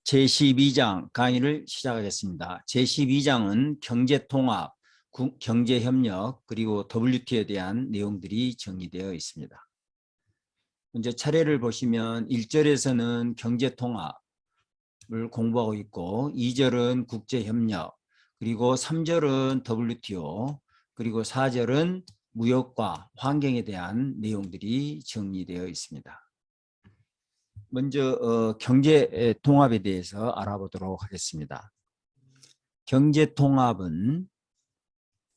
제12장 강의를 시작하겠습니다. 제12장은 경제통합, 경제협력, 그리고 WTO에 대한 내용들이 정리되어 있습니다. 먼저 차례를 보시면 1절에서는 경제통합을 공부하고 있고 2절은 국제협력, 그리고 3절은 WTO, 그리고 4절은 무역과 환경에 대한 내용들이 정리되어 있습니다. 먼저 경제 통합에 대해서 알아보도록 하겠습니다. 경제 통합은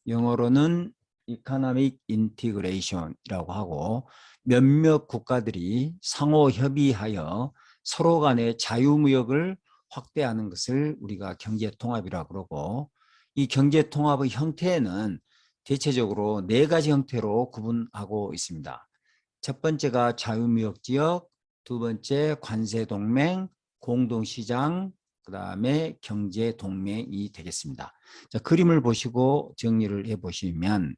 영어로는 Economic Integration이라고 하고 몇몇 국가들이 상호 협의하여 서로 간의 자유무역을 확대하는 것을 우리가 경제 통합이라고 그러고, 이 경제 통합의 형태는 대체적으로 4가지 형태로 구분하고 있습니다. 첫 번째가 자유무역지역, 두 번째 관세동맹, 공동시장, 그 다음에 경제동맹이 되겠습니다. 자, 그림을 보시고 정리를 해보시면,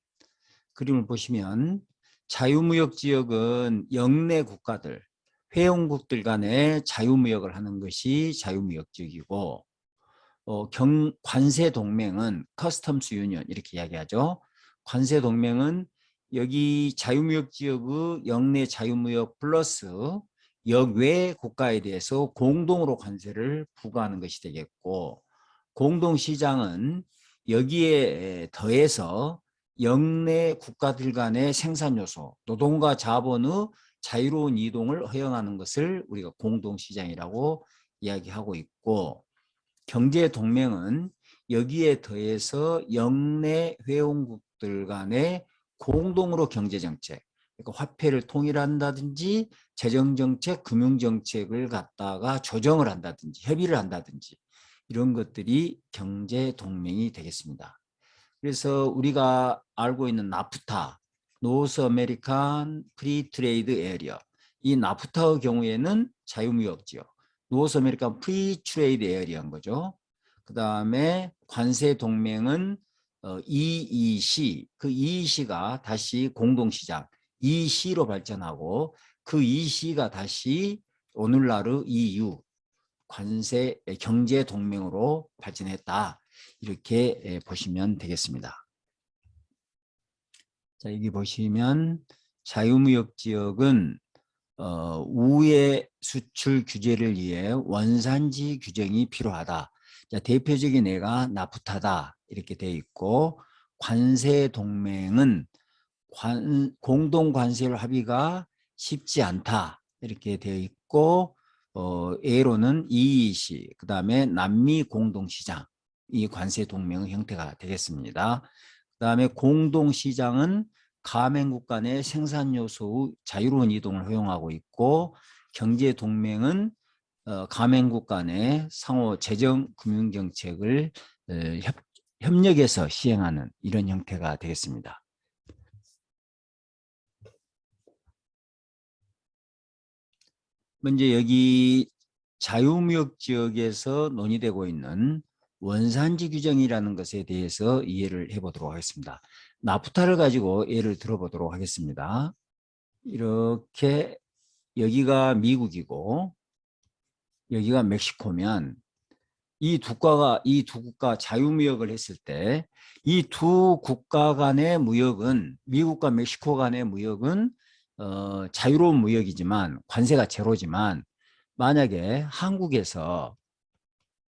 자유무역지역은 영내 국가들, 회원국들 간의 자유무역을 하는 것이 자유무역지역이고, 관세동맹은 커스텀스 유니언 이렇게 이야기하죠. 관세동맹은 여기 자유무역지역의 영내 자유무역 플러스 역외 국가에 대해서 공동으로 관세를 부과하는 것이 되겠고, 공동시장은 여기에 더해서 영내 국가들 간의 생산요소, 노동과 자본의 자유로운 이동을 허용하는 것을 우리가 공동시장이라고 이야기하고 있고, 경제동맹은 여기에 더해서 영내 회원국들 간의 공동으로 경제정책, 그러니까 화폐를 통일한다든지 재정정책, 금융정책을 갖다가 조정을 한다든지 협의를 한다든지 이런 것들이 경제동맹이 되겠습니다. 그래서 우리가 알고 있는 나프타, 노스 아메리칸 프리 트레이드 에리어, 이 나프타의 경우에는 자유무역지역, 노스 아메리칸 프리 트레이드 에리어인 거죠. 그 다음에 관세동맹은 EEC, 그 EEC가 다시 공동시장, EC로 발전하고 그 EC가 다시 오늘날의 EU, 관세 경제동맹으로 발전했다. 이렇게 보시면 되겠습니다. 자, 여기 보시면 자유무역지역은 우회 수출 규제를 위해 원산지 규정이 필요하다. 자, 대표적인 예가 나프타다 이렇게 되어 있고, 관세동맹은 공동관세 합의가 쉽지 않다 이렇게 되어 있고, 예로는 EEC, 그 다음에 남미 공동시장, 이 관세동맹의 형태가 되겠습니다. 그 다음에 공동시장은 가맹국 간의 생산요소의 자유로운 이동을 허용하고 있고, 경제동맹은 가맹국 간의 상호 재정 금융정책을 협력해서 시행하는 이런 형태가 되겠습니다. 먼저 여기 자유무역지역에서 논의되고 있는 원산지 규정이라는 것에 대해서 이해를 해보도록 하겠습니다. 나프타를 가지고 예를 들어보도록 하겠습니다. 이렇게 여기가 미국이고 여기가 멕시코면 이 두 국가 자유무역을 했을 때 이 두 국가 간의 무역은, 미국과 멕시코 간의 무역은 자유로운 무역이지만 관세가 제로지만, 만약에 한국에서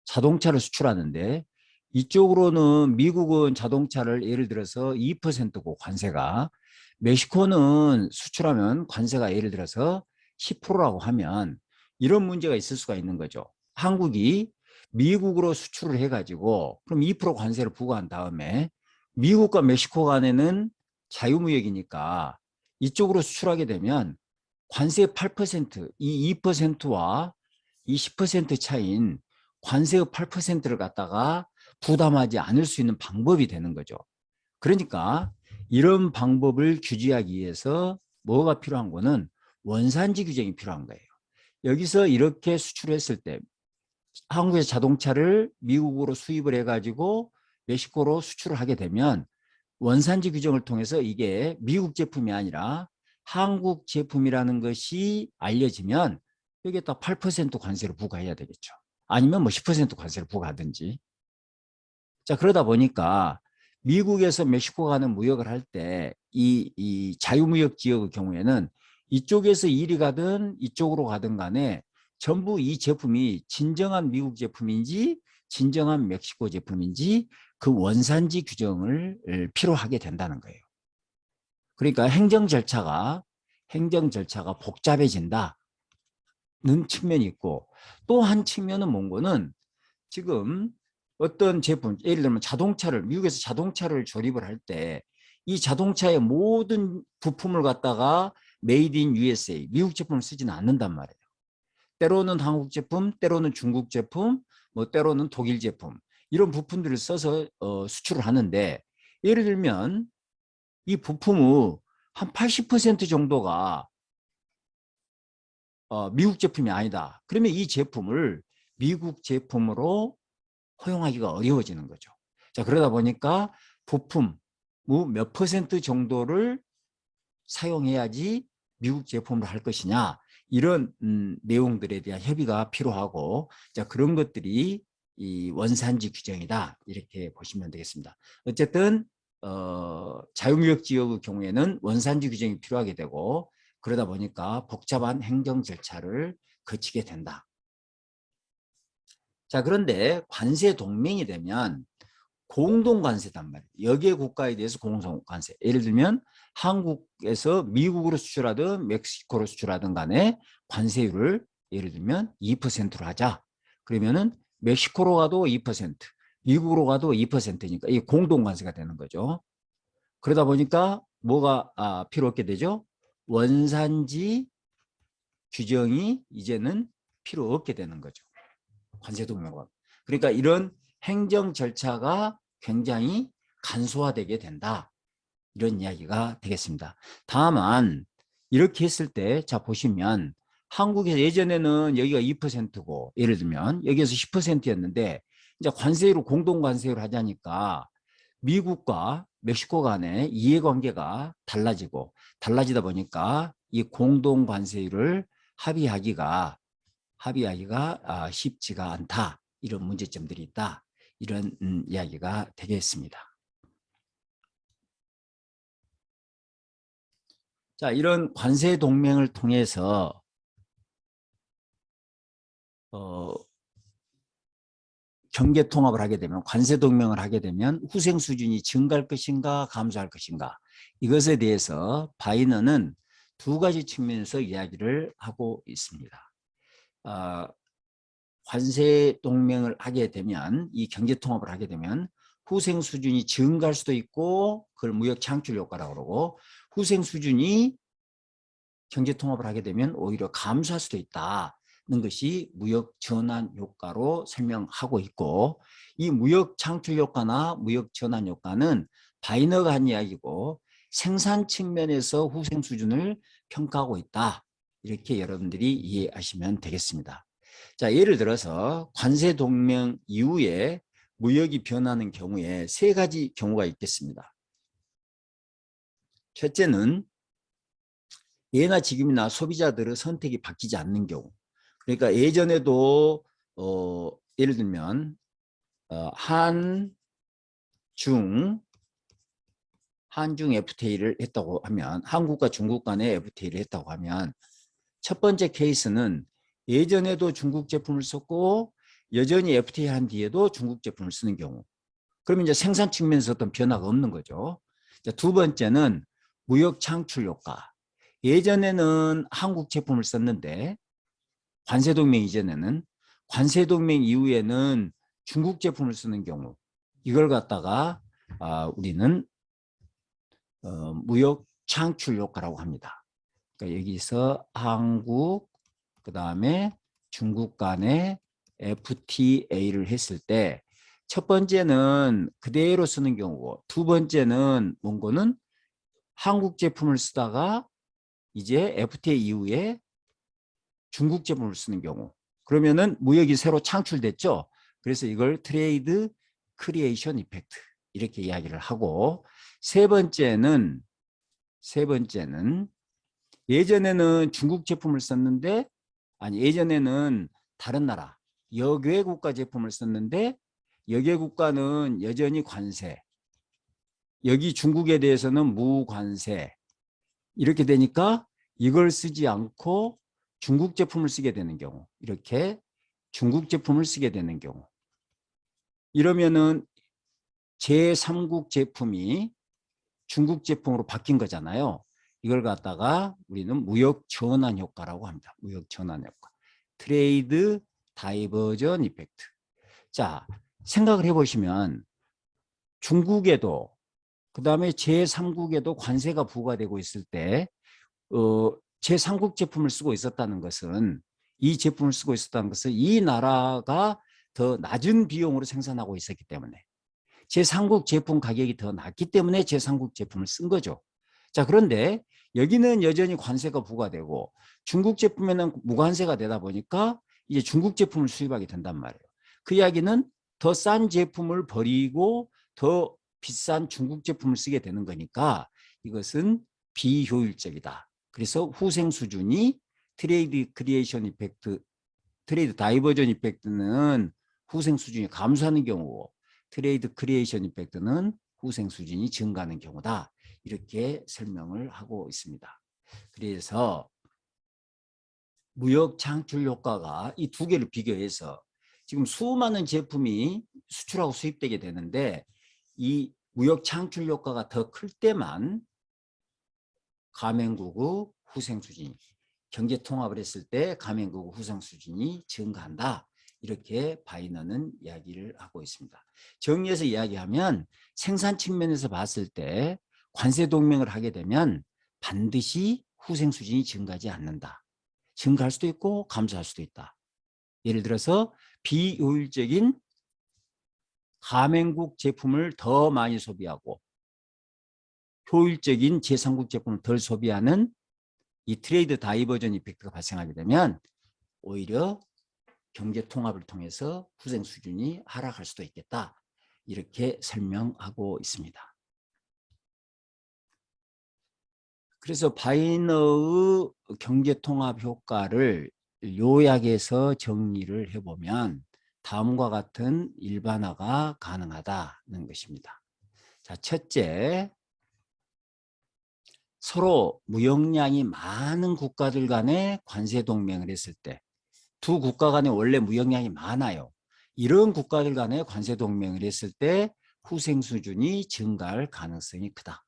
자동차를 수출하는데 이쪽으로는 미국은 자동차를 예를 들어서 2%고 관세가, 멕시코는 수출하면 관세가 예를 들어서 10%라고 하면 이런 문제가 있을 수가 있는 거죠. 한국이 미국으로 수출을 해가지고 그럼 2% 관세를 부과한 다음에 미국과 멕시코 간에는 자유무역이니까 이쪽으로 수출하게 되면 관세 8%, 이 2%와 이 10% 차이인 관세의 8%를 갖다가 부담하지 않을 수 있는 방법이 되는 거죠. 그러니까 이런 방법을 규제하기 위해서 뭐가 필요한 거는 원산지 규정이 필요한 거예요. 여기서 이렇게 수출했을 때 한국에서 자동차를 미국으로 수입을 해가지고 멕시코로 수출을 하게 되면 원산지 규정을 통해서 이게 미국 제품이 아니라 한국 제품이라는 것이 알려지면 여기에 딱 8% 관세를 부과해야 되겠죠. 아니면 뭐 10% 관세를 부과하든지. 자, 그러다 보니까 미국에서 멕시코 가는 무역을 할 때 이 자유무역 지역의 경우에는 이쪽에서 이리 가든 이쪽으로 가든 간에 전부 이 제품이 진정한 미국 제품인지 진정한 멕시코 제품인지 그 원산지 규정을 필요하게 된다는 거예요. 그러니까 행정 절차가 복잡해진다는 측면이 있고, 또 한 측면은 뭔가는 지금 어떤 제품, 예를 들면 미국에서 자동차를 조립을 할 때 이 자동차의 모든 부품을 갖다가 메이드 인 USA, 미국 제품을 쓰지는 않는단 말이에요. 때로는 한국 제품, 때로는 중국 제품, 뭐 때로는 독일 제품, 이런 부품들을 써서 수출을 하는데, 예를 들면 이 부품의 한 80% 정도가 미국 제품이 아니다. 그러면 이 제품을 미국 제품으로 허용하기가 어려워지는 거죠. 자, 그러다 보니까 부품 몇 퍼센트 정도를 사용해야지 미국 제품으로 할 것이냐, 이런 내용들에 대한 협의가 필요하고, 자, 그런 것들이 이 원산지 규정이다, 이렇게 보시면 되겠습니다. 어쨌든 자유무역 지역의 경우에는 원산지 규정이 필요하게 되고, 그러다 보니까 복잡한 행정 절차를 거치게 된다. 자, 그런데 관세 동맹이 되면 공동관세단 말이에요. 여기에 국가에 대해서 공동관세. 예를 들면 한국에서 미국으로 수출하든 멕시코로 수출하든 간에 관세율을 예를 들면 2%로 하자. 그러면은 멕시코로 가도 2%, 미국으로 가도 2%니까 이게 공동관세가 되는 거죠. 그러다 보니까 뭐가 필요 없게 되죠? 원산지 규정이 이제는 필요 없게 되는 거죠. 관세동맹과. 그러니까 이런 행정 절차가 굉장히 간소화되게 된다, 이런 이야기가 되겠습니다. 다만 이렇게 했을 때, 자 보시면 한국에서 예전에는 여기가 2%고 예를 들면 여기에서 10%였는데 이제 관세율을 공동관세율을 하자니까 미국과 멕시코 간의 이해관계가 달라지다 보니까 이 공동관세율을 합의하기가 쉽지가 않다, 이런 문제점들이 있다, 이런 이야기가 되겠습니다. 자, 이런 관세 동맹을 통해서 경제 통합을 하게 되면, 관세 동맹을 하게 되면 후생 수준이 증가할 것인가 감소할 것인가, 이것에 대해서 바이너는 두 가지 측면에서 이야기를 하고 있습니다. 관세 동맹을 하게 되면, 이 경제 통합을 하게 되면 후생 수준이 증가할 수도 있고, 그걸 무역 창출 효과라고 그러고, 후생 수준이 경제 통합을 하게 되면 오히려 감소할 수도 있다는 것이 무역 전환 효과로 설명하고 있고, 이 무역 창출 효과나 무역 전환 효과는 바이너가 한 이야기고, 생산 측면에서 후생 수준을 평가하고 있다, 이렇게 여러분들이 이해하시면 되겠습니다. 자, 예를 들어서 관세 동맹 이후에 무역이 변하는 경우에 세 가지 경우가 있겠습니다. 첫째는 예나 지금이나 소비자들의 선택이 바뀌지 않는 경우. 그러니까 예전에도 예를 들면 한중 FTA를 했다고 하면, 한국과 중국 간에 FTA를 했다고 하면, 첫 번째 케이스는 예전에도 중국 제품을 썼고 여전히 FTA 한 뒤에도 중국 제품을 쓰는 경우. 그러면 이제 생산 측면에서 어떤 변화가 없는 거죠. 두 번째는 무역 창출 효과. 예전에는 한국 제품을 썼는데 관세동맹 이전에는, 관세동맹 이후에는 중국 제품을 쓰는 경우, 이걸 갖다가 우리는 무역 창출 효과라고 합니다. 그러니까 여기서 한국 그 다음에 중국 간에 FTA를 했을 때, 첫 번째는 그대로 쓰는 경우고, 두 번째는 뭔가는 한국 제품을 쓰다가 이제 FTA 이후에 중국 제품을 쓰는 경우, 그러면은 무역이 새로 창출됐죠. 그래서 이걸 트레이드 크리에이션 이펙트, 이렇게 이야기를 하고, 세 번째는 예전에는 중국 제품을 썼는데, 예전에는 다른 나라, 역외 국가 제품을 썼는데 역외 국가는 여전히 관세, 여기 중국에 대해서는 무관세 이렇게 되니까 이걸 쓰지 않고 중국 제품을 쓰게 되는 경우, 이렇게 중국 제품을 쓰게 되는 경우, 이러면은 제3국 제품이 중국 제품으로 바뀐 거잖아요. 이걸 갖다가 우리는 무역 전환 효과라고 합니다. 무역 전환 효과. 트레이드 다이버전 이펙트. 자, 생각을 해보시면 중국에도 그다음에 제3국에도 관세가 부과되고 있을 때 제3국 제품을 쓰고 있었다는 것은, 이 제품을 쓰고 있었다는 것은 이 나라가 더 낮은 비용으로 생산하고 있었기 때문에, 제3국 제품 가격이 더 낮기 때문에 제3국 제품을 쓴 거죠. 자, 그런데 여기는 여전히 관세가 부과되고 중국 제품에는 무관세가 되다 보니까 이제 중국 제품을 수입하게 된단 말이에요. 그 이야기는 더 싼 제품을 버리고 더 비싼 중국 제품을 쓰게 되는 거니까 이것은 비효율적이다. 그래서 후생 수준이 트레이드 크리에이션 이펙트, 트레이드 다이버전 이펙트는 후생 수준이 감소하는 경우고 트레이드 크리에이션 이펙트는 후생 수준이 증가하는 경우다. 이렇게 설명을 하고 있습니다. 그래서 무역 창출 효과가 이 두 개를 비교해서 지금 수많은 제품이 수출하고 수입되게 되는데 이 무역 창출 효과가 더 클 때만 가맹국의 후생 수준이, 경제 통합을 했을 때 가맹국의 후생 수준이 증가한다. 이렇게 바이너는 이야기를 하고 있습니다. 정리해서 이야기하면 생산 측면에서 봤을 때 관세 동맹을 하게 되면 반드시 후생 수준이 증가하지 않는다. 증가할 수도 있고 감소할 수도 있다. 예를 들어서 비효율적인 가맹국 제품을 더 많이 소비하고 효율적인 제3국 제품을 덜 소비하는 이 트레이드 다이버전 이펙트가 발생하게 되면 오히려 경제 통합을 통해서 후생 수준이 하락할 수도 있겠다. 이렇게 설명하고 있습니다. 그래서 바이너의 경제 통합 효과를 요약해서 정리를 해보면 다음과 같은 일반화가 가능하다는 것입니다. 자, 첫째, 서로 무역량이 많은 국가들 간에 관세 동맹을 했을 때, 두 국가 간에 원래 무역량이 많아요. 이런 국가들 간에 관세 동맹을 했을 때 후생 수준이 증가할 가능성이 크다.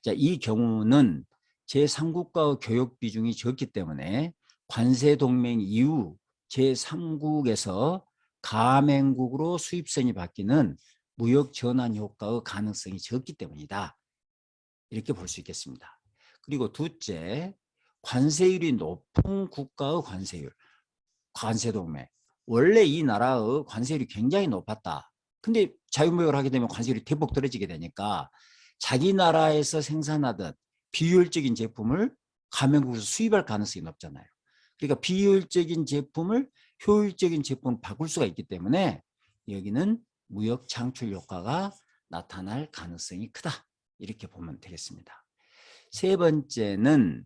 자, 이 경우는 제3국가의 교역 비중이 적기 때문에 관세 동맹 이후 제3국에서 가맹국으로 수입선이 바뀌는 무역 전환 효과의 가능성이 적기 때문이다. 이렇게 볼 수 있겠습니다. 그리고 둘째, 관세율이 높은 국가의 관세율, 관세동맹. 원래 이 나라의 관세율이 굉장히 높았다. 근데 자유무역을 하게 되면 관세율이 대폭 떨어지게 되니까 자기 나라에서 생산하던 비효율적인 제품을 가맹국에서 수입할 가능성이 높잖아요. 그러니까 비효율적인 제품을 효율적인 제품으로 바꿀 수가 있기 때문에 여기는 무역 창출 효과가 나타날 가능성이 크다. 이렇게 보면 되겠습니다. 세 번째는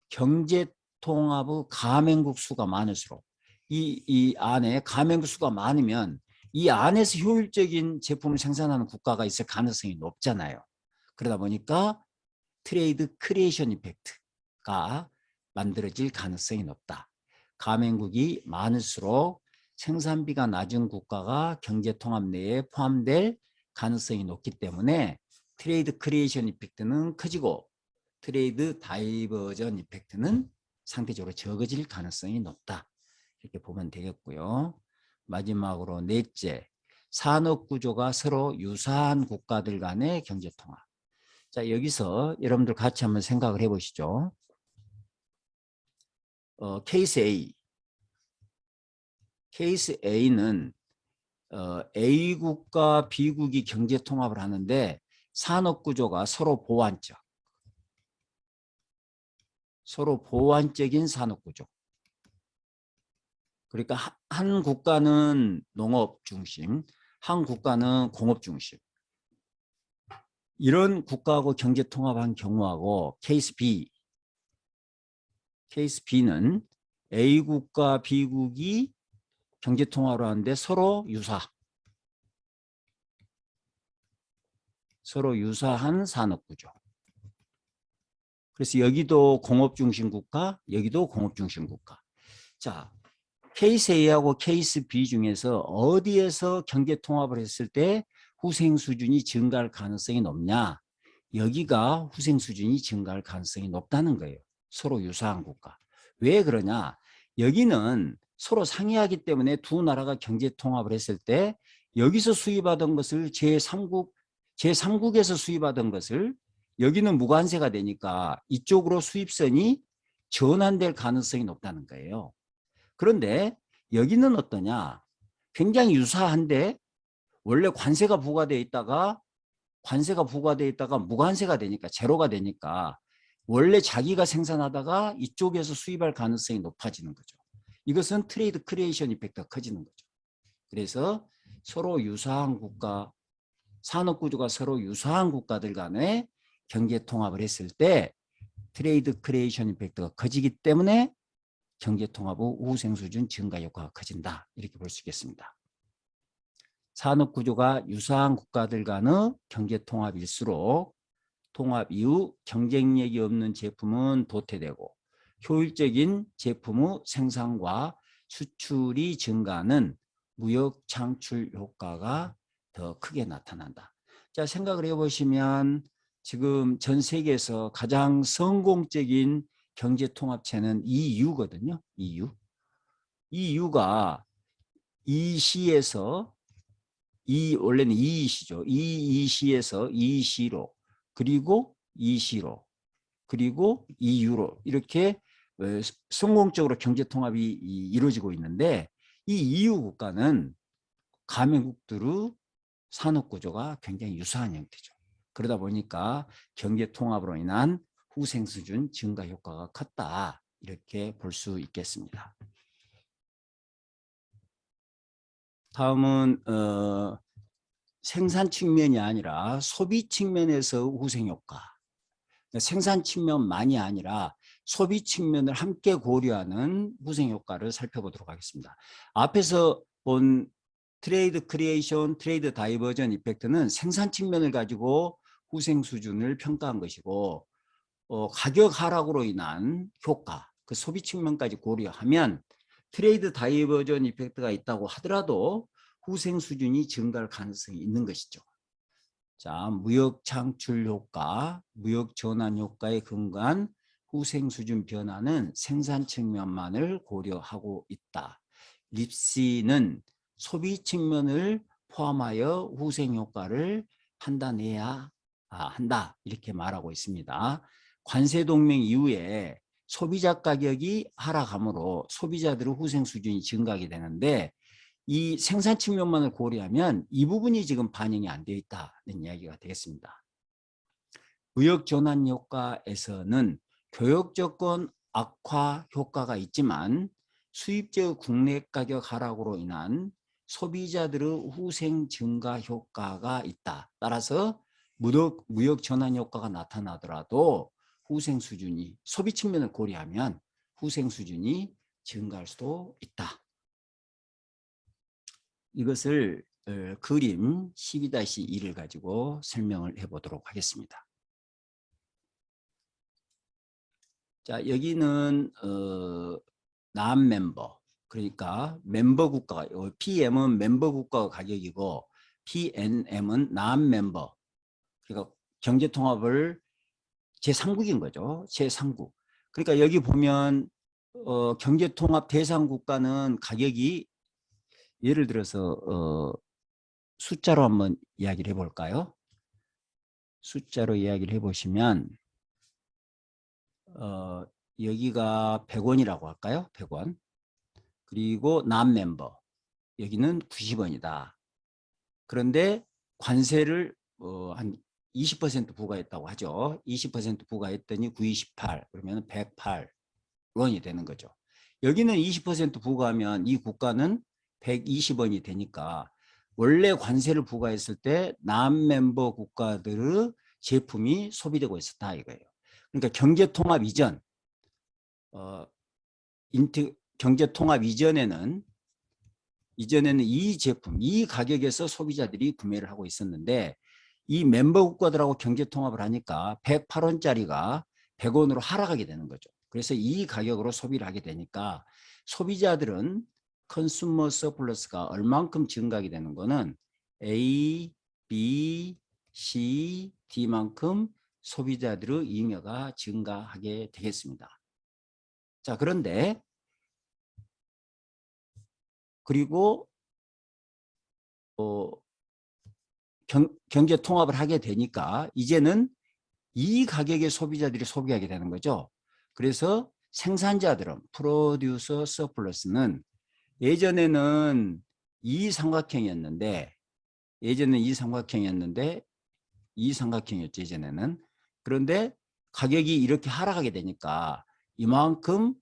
경제 통합의 가맹국 수가 많을수록 이 안에 가맹국 수가 많으면 이 안에서 효율적인 제품을 생산하는 국가가 있을 가능성이 높잖아요. 그러다 보니까 트레이드 크리에이션 이펙트가 만들어질 가능성이 높다. 가맹국이 많을수록 생산비가 낮은 국가가 경제 통합 내에 포함될 가능성이 높기 때문에 트레이드 크리에이션 이펙트는 커지고 트레이드 다이버전 이펙트는 상대적으로 적어질 가능성이 높다. 이렇게 보면 되겠고요. 마지막으로 넷째, 산업 구조가 서로 유사한 국가들 간의 경제 통합. 자, 여기서 여러분들 같이 한번 생각을 해보시죠. 케이스 A. 케이스 A는 A국과 B국이 경제 통합을 하는데 산업 구조가 서로 보완적. 서로 보완적인 산업 구조. 그러니까 한 국가는 농업 중심, 한 국가는 공업 중심. 이런 국가하고 경제 통합한 경우하고 케이스 B. 케이스 B는 A국과 B국이 경제통합을 하는데 서로 유사한 산업구조. 그래서 여기도 공업중심국가, 여기도 공업중심국가. 자, 케이스 A하고 케이스 B 중에서 어디에서 경제통합을 했을 때 후생수준이 증가할 가능성이 높냐? 여기가 후생수준이 증가할 가능성이 높다는 거예요. 서로 유사한 국가. 왜 그러냐? 여기는 서로 상이하기 때문에 두 나라가 경제통합을 했을 때 여기서 수입하던 것을 제3국에서 수입하던 것을 여기는 무관세가 되니까 이쪽으로 수입선이 전환될 가능성이 높다는 거예요. 그런데 여기는 어떠냐? 굉장히 유사한데 원래 관세가 부과되어 있다가 무관세가 되니까 제로가 되니까 원래 자기가 생산하다가 이쪽에서 수입할 가능성이 높아지는 거죠. 이것은 트레이드 크리에이션 이펙트가 커지는 거죠. 그래서 서로 유사한 국가, 산업구조가 서로 유사한 국가들 간에 경제통합을 했을 때 트레이드 크리에이션 이펙트가 커지기 때문에 경제통합 후 우생수준 증가 효과가 커진다. 이렇게 볼 수 있겠습니다. 산업구조가 유사한 국가들 간의 경제통합일수록 통합 이후 경쟁력이 없는 제품은 도태되고 효율적인 제품의 생산과 수출이 증가하는 무역 창출 효과가 더 크게 나타난다. 자, 생각을 해보시면 지금 전 세계에서 가장 성공적인 경제통합체는 EU거든요. EU가 EC에서 원래는 EEC죠. EEC에서 EEC로 그리고 EC로 그리고 EU로 이렇게 성공적으로 경제통합이 이루어지고 있는데 이 EU 국가는 가맹국들의 산업구조가 굉장히 유사한 형태죠. 그러다 보니까 경제통합으로 인한 후생수준 증가 효과가 컸다. 이렇게 볼 수 있겠습니다. 다음은 생산 측면이 아니라 소비 측면에서 후생효과. 생산 측면만이 아니라 소비 측면을 함께 고려하는 후생효과를 살펴보도록 하겠습니다. 앞에서 본 트레이드 크리에이션, 트레이드 다이버전 이펙트는 생산 측면을 가지고 후생 수준을 평가한 것이고 가격 하락으로 인한 효과, 그 소비 측면까지 고려하면 트레이드 다이버전 이펙트가 있다고 하더라도 후생 수준이 증가할 가능성이 있는 것이죠. 자, 무역 창출 효과, 무역 전환 효과에 근거한 후생 수준 변화는 생산 측면만을 고려하고 있다. 립시는 소비 측면을 포함하여 후생 효과를 판단해야 한다. 이렇게 말하고 있습니다. 관세 동맹 이후에 소비자 가격이 하락하므로 소비자들의 후생 수준이 증가하게 되는데 이 생산 측면만을 고려하면 이 부분이 지금 반영이 안 되어 있다는 이야기가 되겠습니다. 무역 전환 효과에서는 교역 조건 악화 효과가 있지만 수입제 국내 가격 하락으로 인한 소비자들의 후생 증가 효과가 있다. 따라서 무역 전환 효과가 나타나더라도 후생 수준이 소비 측면을 고려하면 후생 수준이 증가할 수도 있다. 이것을 그림 12-2를 가지고 설명을 해보도록 하겠습니다. 자, 여기는 남멤버, 그러니까 멤버 국가가, PM은 멤버 국가 가격이고 PNM은 남멤버, 그러니까 경제통합을 제3국인 거죠. 제3국. 그러니까 여기 보면 경제통합 대상 국가는 가격이 예를 들어서 숫자로 한번 이야기를 해볼까요? 숫자로 이야기를 해보시면 여기가 100원이라고 할까요? 100원. 그리고 남멤버 여기는 90원이다. 그런데 관세를 한 20% 부과했다고 하죠. 20% 부과했더니 928 그러면 108원이 되는 거죠. 여기는 20% 부과하면 이 국가는 120원이 되니까 원래 관세를 부과했을 때 남멤버 국가들의 제품이 소비되고 있었다 이거예요. 그러니까 경제통합 이전, 경제통합 이전에는 이전에는 이 제품, 이 가격에서 소비자들이 구매를 하고 있었는데 이 멤버 국가들하고 경제 통합을 하니까 108원짜리가 100원으로 하락하게 되는 거죠. 그래서 이 가격으로 소비를 하게 되니까 소비자들은 컨슈머 서플러스가 얼만큼 증가하게 되는 거는 A, B, C, D만큼 소비자들의 잉여가 증가하게 되겠습니다. 자, 그런데 그리고 경제 통합을 하게 되니까 이제는 이 가격에 소비자들이 소비하게 되는 거죠. 그래서 생산자들은 프로듀서 서플러스는 예전에는 이 삼각형이었는데 이 삼각형이었죠, 이전에는. 그런데 가격이 이렇게 하락하게 되니까 이만큼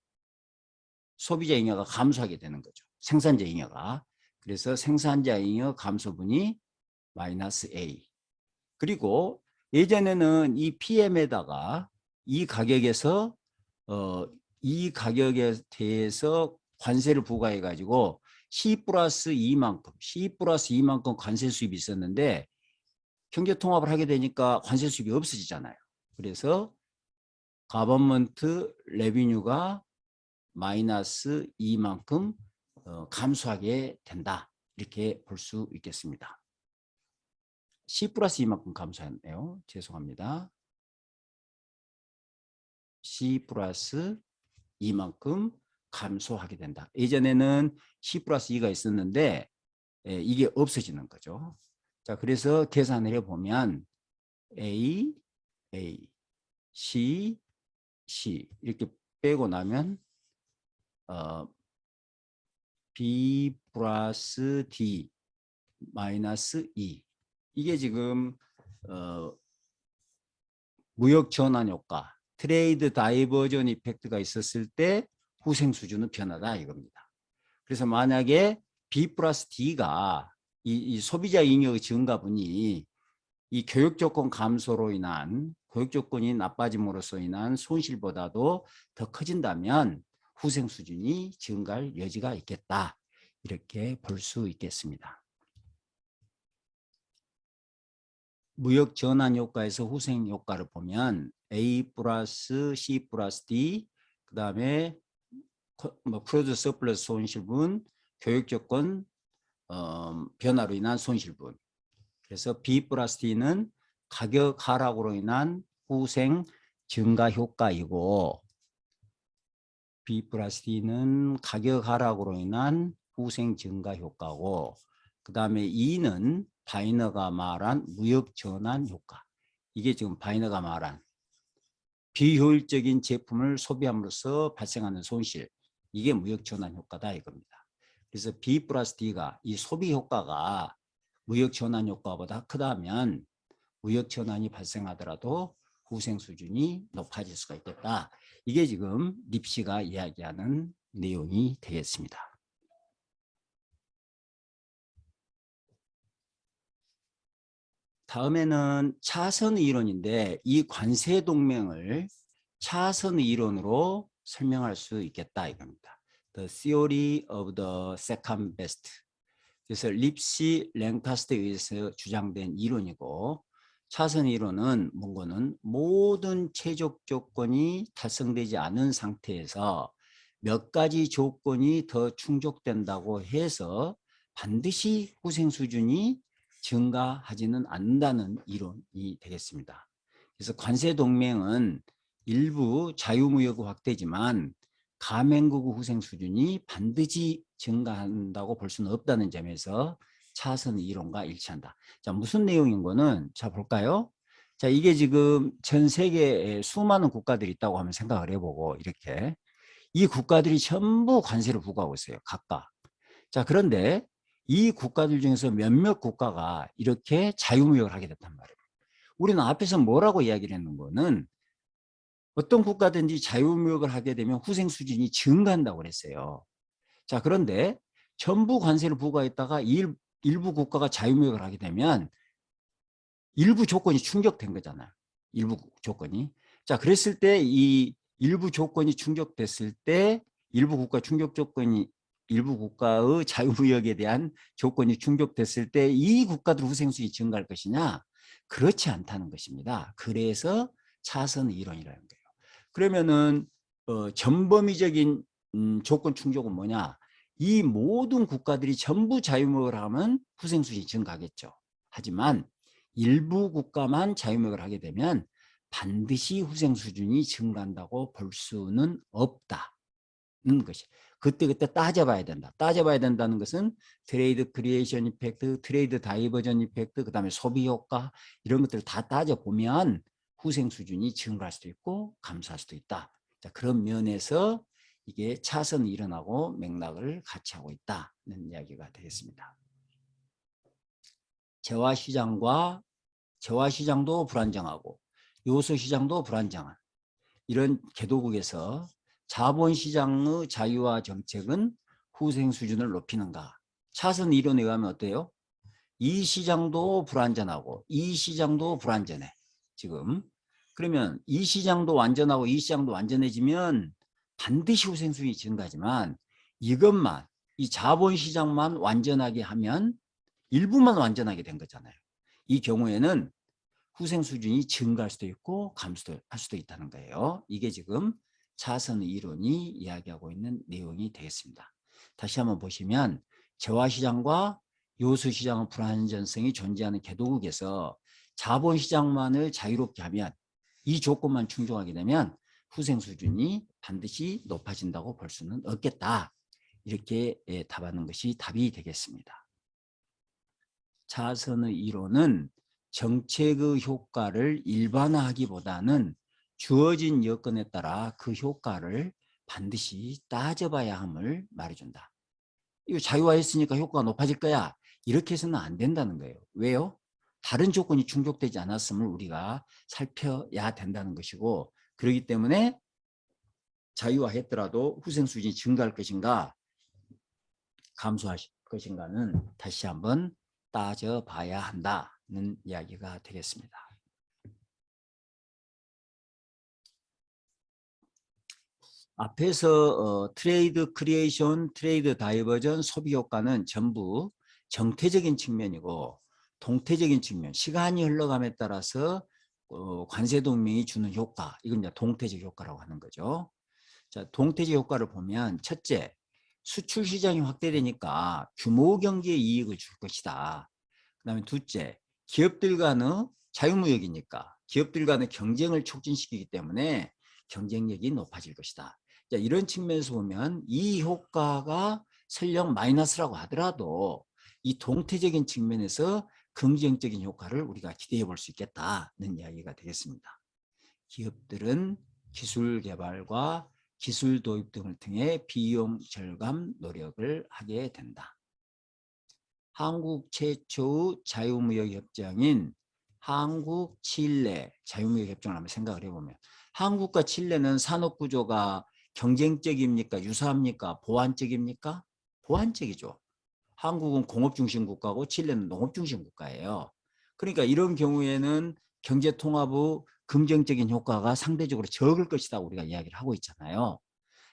소비자 잉여가 감소하게 되는 거죠. 생산자 잉여가. 그래서 생산자 잉여 감소분이 마이너스 A. 그리고 예전에는 이 PM에다가 이 가격에서 이 가격에 대해서 관세를 부과해 가지고 C 플러스 2만큼 관세 수입이 있었는데 경제 통합을 하게 되니까 관세 수입이 없어지잖아요. 그래서 가버먼트 레비뉴가 마이너스 2만큼 감소하게 된다. 이렇게 볼 수 있겠습니다. C 플러스 2만큼 감소했네요. 죄송합니다. C 플러스 2만큼 감소하게 된다. 예전에는 C 플러스 2가 있었는데 이게 없어지는 거죠. 자, 그래서 계산을 해보면 A, C, C 이렇게 빼고 나면 B 플러스 D 마이너스 2 이게 지금 무역 전환 효과, 트레이드 다이버전 이펙트가 있었을 때 후생 수준은 변하다 이겁니다. 그래서 만약에 B 플러스 D가 이 소비자 잉여 증가분이 이 교육 조건 감소로 인한 교육 조건이 나빠짐으로써 인한 손실보다도 더 커진다면 후생 수준이 증가할 여지가 있겠다. 이렇게 볼 수 있겠습니다. 무역 전환 효과에서 후생 효과를 보면 A 플러스 C 플러스 D 그 다음에 프로듀스 서플러스 손실분 교육 조건 변화로 인한 손실분 그래서 B 플러스 D는 가격 하락으로 인한 후생 증가 효과이고 B 플러스 D는 가격 하락으로 인한 후생 증가 효과고 그 다음에 E는 바이너가 말한 무역 전환 효과. 이게 지금 바이너가 말한 비효율적인 제품을 소비함으로써 발생하는 손실. 이게 무역 전환 효과다 이겁니다. 그래서 B 플러스 D가 이 소비 효과가 무역 전환 효과보다 크다면 무역 전환이 발생하더라도 후생 수준이 높아질 수가 있겠다. 이게 지금 립시가 이야기하는 내용이 되겠습니다. 다음에는 차선의 이론인데 이 관세 동맹을 차선의 이론으로 설명할 수 있겠다 이겁니다. The theory of the second best. 그래서 립시 랭카스트에 의해서 주장된 이론이고 차선의 이론은 뭔가는 모든 최적 조건이 달성되지 않은 상태에서 몇 가지 조건이 더 충족된다고 해서 반드시 후생 수준이 증가하지는 않는다는 이론이 되겠습니다. 그래서 관세 동맹은 일부 자유무역 확대지만 가맹국 후생 수준이 반드시 증가한다고 볼 수는 없다는 점에서 차선 이론과 일치한다. 자, 무슨 내용인 거는 자 볼까요? 자, 이게 지금 전 세계에 수많은 국가들이 있다고 하면 생각을 해보고 이렇게 이 국가들이 전부 관세를 부과하고 있어요. 각각. 자, 그런데 이 국가들 중에서 몇몇 국가가 이렇게 자유무역을 하게 됐단 말이에요. 우리는 앞에서 뭐라고 이야기를 했는 거는 어떤 국가든지 자유무역을 하게 되면 후생 수준이 증가한다고 그랬어요. 자, 그런데 전부 관세를 부과했다가 일부 국가가 자유무역을 하게 되면 일부 조건이 충족된 거잖아요. 일부 조건이. 자, 그랬을 때 이 일부 조건이 충족됐을 때 일부 국가 충족 조건이 일부 국가의 자유무역에 대한 조건이 충족됐을 때 이 국가들 후생수준이 증가할 것이냐? 그렇지 않다는 것입니다. 그래서 차선 이론이라는 거예요. 그러면은 전범위적인 조건 충족은 뭐냐? 이 모든 국가들이 전부 자유무역을 하면 후생수준이 증가하겠죠. 하지만 일부 국가만 자유무역을 하게 되면 반드시 후생수준이 증가한다고 볼 수는 없다는 것이. 그때그때 따져봐야 된다. 따져봐야 된다는 것은 트레이드 크리에이션 이펙트, 트레이드 다이버전 이펙트, 그 다음에 소비 효과 이런 것들을 다 따져보면 후생 수준이 증가할 수도 있고 감소할 수도 있다. 자, 그런 면에서 이게 차선이 일어나고 맥락을 같이 하고 있다는 이야기가 되겠습니다. 재화시장도 불안정하고 요소시장도 불안정한 이런 개도국에서 자본시장의 자유화 정책은 후생 수준을 높이는가? 차선 이론에 의하면 어때요? 이 시장도 불안전하고 이 시장도 불안전해. 지금 그러면 이 시장도 완전하고 이 시장도 완전해지면 반드시 후생 수준이 증가하지만 이것만 이 자본시장만 완전하게 하면 일부만 완전하게 된 거잖아요. 이 경우에는 후생 수준이 증가할 수도 있고 감소할 수도 있다는 거예요. 이게 지금 차선 이론이 이야기하고 있는 내용이 되겠습니다. 다시 한번 보시면 재화시장과 요소시장의 불안전성이 존재하는 개도국에서 자본시장만을 자유롭게 하면 이 조건만 충족하게 되면 후생 수준이 반드시 높아진다고 볼 수는 없겠다. 이렇게 답하는 것이 답이 되겠습니다. 차선의 이론은 정책의 효과를 일반화하기보다는 주어진 여건에 따라 그 효과를 반드시 따져봐야 함을 말해준다. 이거 자유화했으니까 효과가 높아질 거야. 이렇게 해서는 안 된다는 거예요. 왜요? 다른 조건이 충족되지 않았음을 우리가 살펴야 된다는 것이고 그렇기 때문에 자유화했더라도 후생 수준이 증가할 것인가 감소할 것인가는 다시 한번 따져봐야 한다는 이야기가 되겠습니다. 앞에서 트레이드 크리에이션, 트레이드 다이버전, 소비 효과는 전부 정태적인 측면이고 동태적인 측면, 시간이 흘러감에 따라서 관세 동맹이 주는 효과, 이건 이제 동태적 효과라고 하는 거죠. 자, 동태적 효과를 보면 첫째, 수출 시장이 확대되니까 규모 경제에 이익을 줄 것이다. 그다음에 둘째, 기업들 간의 자유무역이니까 기업들 간의 경쟁을 촉진시키기 때문에 경쟁력이 높아질 것이다. 자, 이런 측면에서 보면 이 효과가 설령 마이너스라고 하더라도 이 동태적인 측면에서 긍정적인 효과를 우리가 기대해 볼 수 있겠다는 이야기가 되겠습니다. 기업들은 기술 개발과 기술 도입 등을 통해 비용 절감 노력을 하게 된다. 한국 최초의 자유무역 협정인 한국-칠레 자유무역 협정을 한번 생각을 해보면 한국과 칠레는 산업구조가 경쟁적입니까? 유사합니까? 보완적입니까? 보완적이죠. 한국은 공업중심 국가고 칠레는 농업중심 국가예요. 그러니까 이런 경우에는 경제통합의 긍정적인 효과가 상대적으로 적을 것이다 우리가 이야기를 하고 있잖아요.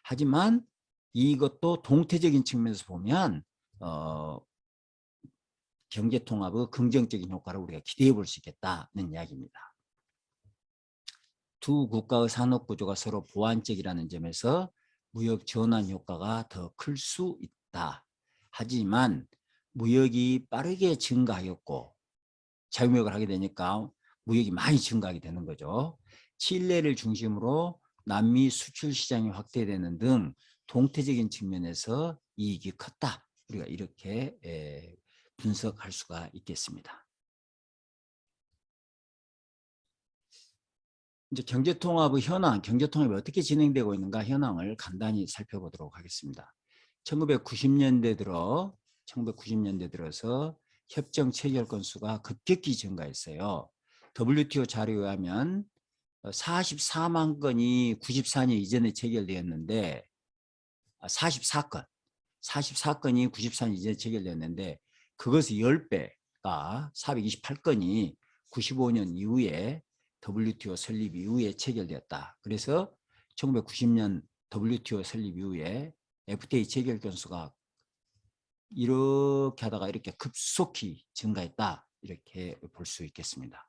하지만 이것도 동태적인 측면에서 보면 경제통합의 긍정적인 효과를 우리가 기대해 볼 수 있겠다는 이야기입니다. 두 국가의 산업구조가 서로 보완적이라는 점에서 무역 전환 효과가 더 클 수 있다. 하지만 무역이 빠르게 증가하였고 자유무역을 하게 되니까 무역이 많이 증가하게 되는 거죠. 칠레를 중심으로 남미 수출 시장이 확대되는 등 동태적인 측면에서 이익이 컸다. 우리가 이렇게 분석할 수가 있겠습니다. 이제 경제통합의 현황, 경제통합이 어떻게 진행되고 있는가 현황을 간단히 살펴보도록 하겠습니다. 1990년대 들어서 협정 체결 건수가 급격히 증가했어요. WTO 자료에 의하면 44만 건이 94년 이전에 체결되었는데 44건이 94년 이전에 체결되었는데 그것의 10배가 428건이 95년 이후에 WTO 설립 이후에 체결되었다. 그래서 1990년 WTO 설립 이후에 FTA 체결 건수가 이렇게 하다가 이렇게 급속히 증가했다. 이렇게 볼 수 있겠습니다.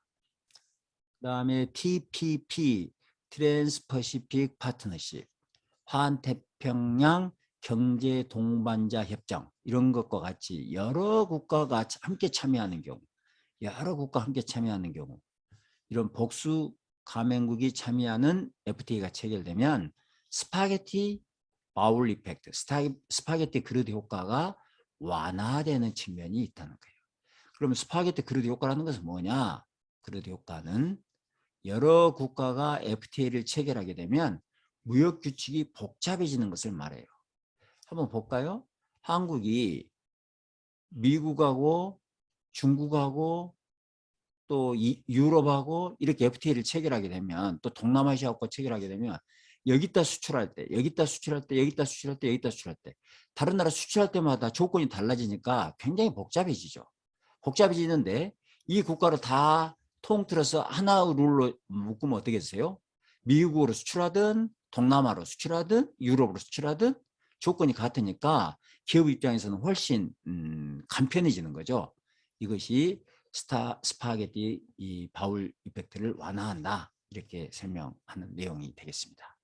그 다음에 TPP, 트랜스퍼시픽 파트너십, 환태평양 경제 동반자 협정 이런 것과 같이 여러 국가가 함께 참여하는 경우, 이런 복수 가맹국이 참여하는 FTA가 체결되면 스파게티 바울 이펙트, 스파게티 그릇 효과가 완화되는 측면이 있다는 거예요. 그러면 스파게티 그릇 효과라는 것은 뭐냐? 그릇 효과는 여러 국가가 FTA를 체결하게 되면 무역 규칙이 복잡해지는 것을 말해요. 한번 볼까요? 한국이 미국하고 중국하고 또 유럽하고 이렇게 FTA를 체결하게 되면, 또 동남아시아하고 체결하게 되면 여기다 수출할 때, 여기다 수출할 때, 여기다 수출할 때, 여기다 수출할 때, 다른 나라 수출할 때마다 조건이 달라지니까 굉장히 복잡해지죠. 복잡해지는데 이 국가를 다 통틀어서 하나의 룰로 묶으면 어떻게 되세요? 미국으로 수출하든 동남아로 수출하든 유럽으로 수출하든 조건이 같으니까 기업 입장에서는 훨씬 간편해지는 거죠. 이것이 스파게티 이 바울 이펙트를 완화한다. 이렇게 설명하는 내용이 되겠습니다.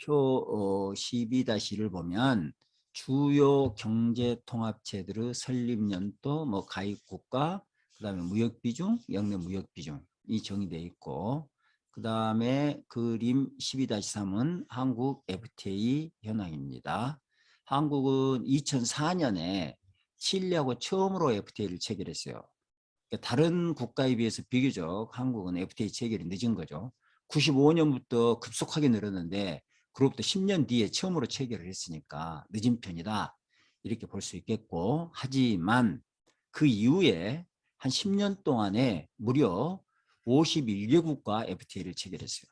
표 12-1을 보면 주요 경제통합체들의 설립연도, 가입국가, 그 다음에 무역비중, 역내 무역비중이 정의되어 있고, 그 다음에 그림 12-3은 한국 FTA 현황입니다. 한국은 2004년에 칠레하고 처음으로 FTA를 체결했어요. 그러니까 다른 국가에 비해서 비교적 한국은 FTA 체결이 늦은 거죠. 95년부터 급속하게 늘었는데 그로부터 10년 뒤에 처음으로 체결을 했으니까 늦은 편이다. 이렇게 볼 수 있겠고, 하지만 그 이후에 한 10년 동안에 무려 51개국과 FTA를 체결했어요.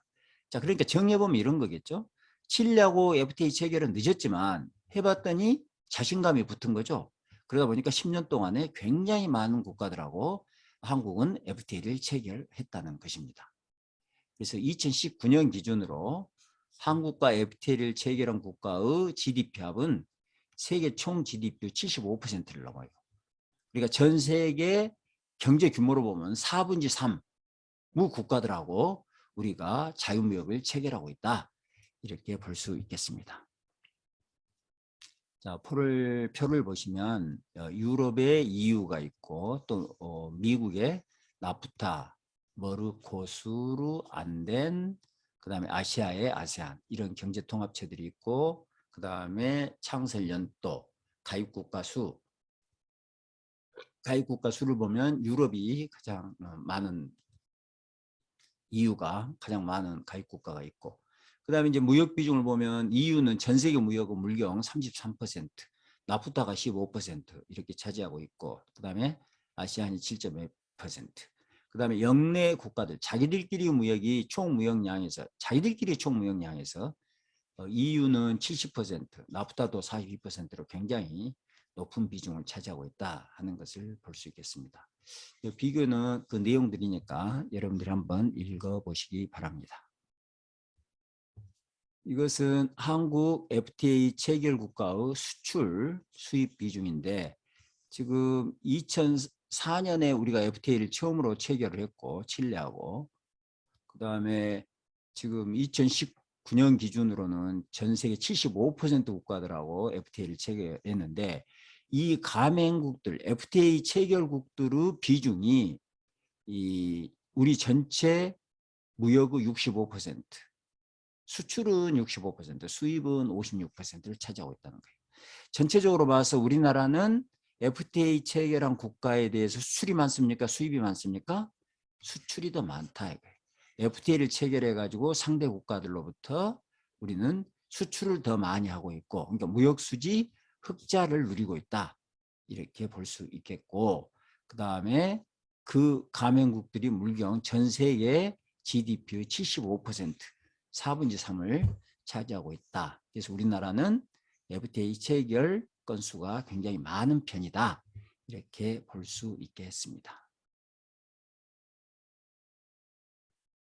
자, 그러니까 정리해보면 이런 거겠죠. 칠레하고 FTA 체결은 늦었지만 해봤더니 자신감이 붙은 거죠. 그러다 보니까 10년 동안에 굉장히 많은 국가들하고 한국은 FTA를 체결했다는 것입니다. 그래서 2019년 기준으로 한국과 FTA를 체결한 국가의 GDP 합은 세계 총 GDP 75%를 넘어요. 그러니까 전 세계 경제 규모로 보면 4분의 3무 국가들하고 우리가 자유무역을 체결하고 있다. 이렇게 볼 수 있겠습니다. 자, 표를 보시면 유럽의 EU가 있고 또 미국의 나프타, 머르코스루, 안덴, 그 다음에 아시아의 아세안 이런 경제통합체들이 있고, 그 다음에 창설연도, 가입국가 수를 보면 유럽이 가장 많은, EU가 가장 많은 가입국가가 있고, 그 다음에 이제 무역 비중을 보면 EU는 전 세계 무역은 물경 33%, 나프타가 15% 이렇게 차지하고 있고, 그 다음에 아시안이 7.2%, 그 다음에 역내 국가들 자기들끼리 총 무역량에서 EU는 70%, 나프타도 42%로 굉장히 높은 비중을 차지하고 있다 하는 것을 볼 수 있겠습니다. 비교는 그 내용들이니까 여러분들이 한번 읽어보시기 바랍니다. 이것은 한국 FTA 체결 국가의 수입 비중인데, 지금 2004년에 우리가 FTA를 처음으로 체결을 했고, 칠레하고, 그 다음에 지금 2019년 기준으로는 전 세계 75% 국가들하고 FTA를 체결했는데, 이 가맹국들, FTA 체결국들의 비중이 우리 전체 무역의 65%, 수출은 65%, 수입은 56%를 차지하고 있다는 거예요. 전체적으로 봐서 우리나라는 FTA 체결한 국가에 대해서 수출이 많습니까? 수입이 많습니까? 수출이 더 많다 이거예요. FTA를 체결해가지고 상대 국가들로부터 우리는 수출을 더 많이 하고 있고, 그러니까 무역수지 흑자를 누리고 있다. 이렇게 볼 수 있겠고, 그 다음에 그 가맹국들이 물경 전 세계 GDP의 75%, 4분의 3을 차지하고 있다. 그래서 우리나라는 FTA 체결 건수가 굉장히 많은 편이다. 이렇게 볼 수 있겠습니다.